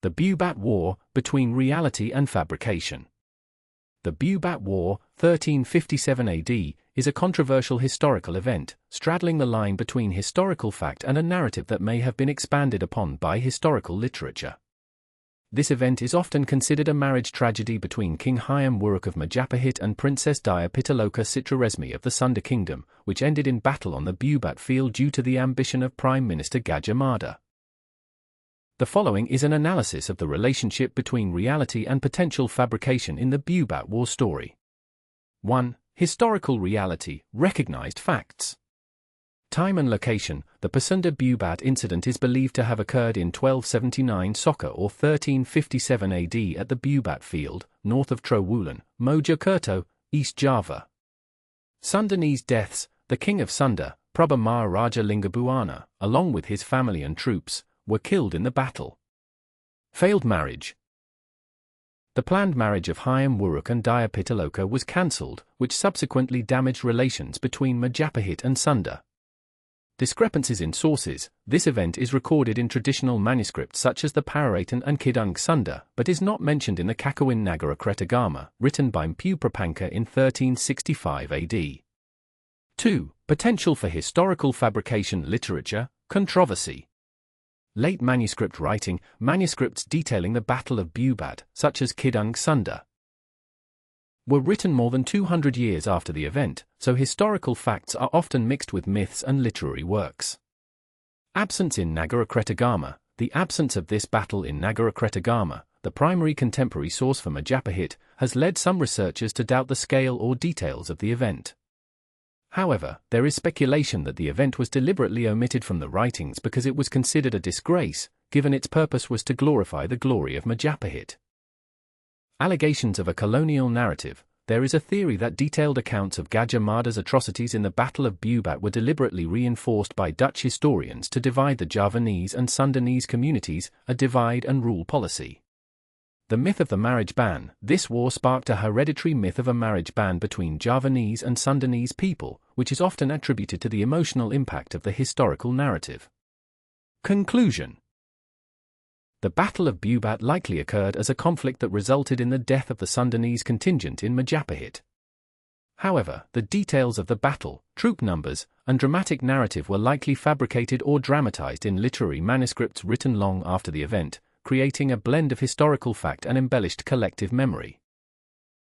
The Bubat War, between reality and fabrication. The Bubat War, 1357 AD, is a controversial historical event, straddling the line between historical fact and a narrative that may have been expanded upon by historical literature. This event is often considered a marriage tragedy between King Hayam Wuruk of Majapahit and Princess Daya Pitaloka Citraresmi of the Sunda Kingdom, which ended in battle on the Bubat field due to the ambition of Prime Minister Gajah Mada. The following is an analysis of the relationship between reality and potential fabrication in the Bubat War story. 1. Historical reality, recognized facts. Time and location. The Pasunda Bubat incident is believed to have occurred in 1279 Saka or 1357 AD at the Bubat field, north of Trowulan, Mojokerto, East Java. Sundanese deaths. The king of Sunda, Prabha Maharaja Lingabuana, along with his family and troops, were killed in the battle. Failed marriage. The planned marriage of Hayam Wuruk and Daya Pitaloka was cancelled, which subsequently damaged relations between Majapahit and Sunda. Discrepancies in sources. This event is recorded in traditional manuscripts such as the Pararatan and Kidung Sunda, but is not mentioned in the Kakawin Nagara Kretagama, written by Mpu Prapanka in 1365 AD. 2. Potential for historical fabrication. Literature, controversy. Late manuscript writing. Manuscripts detailing the Battle of Bubat, such as Kidung Sunda, were written more than 200 years after the event, so historical facts are often mixed with myths and literary works. Absence in Nagara Kretagama. The absence of this battle in Nagara Kretagama, the primary contemporary source for Majapahit, has led some researchers to doubt the scale or details of the event. However, there is speculation that the event was deliberately omitted from the writings because it was considered a disgrace, given its purpose was to glorify the glory of Majapahit. Allegations of a colonial narrative. There is a theory that detailed accounts of Gajah Mada's atrocities in the Battle of Bubat were deliberately reinforced by Dutch historians to divide the Javanese and Sundanese communities, a divide-and-rule policy. The myth of the marriage ban. This war sparked a hereditary myth of a marriage ban between Javanese and Sundanese people, which is often attributed to the emotional impact of the historical narrative. Conclusion. The Battle of Bubat likely occurred as a conflict that resulted in the death of the Sundanese contingent in Majapahit. However, the details of the battle, troop numbers, and dramatic narrative were likely fabricated or dramatized in literary manuscripts written long after the event, creating a blend of historical fact and embellished collective memory.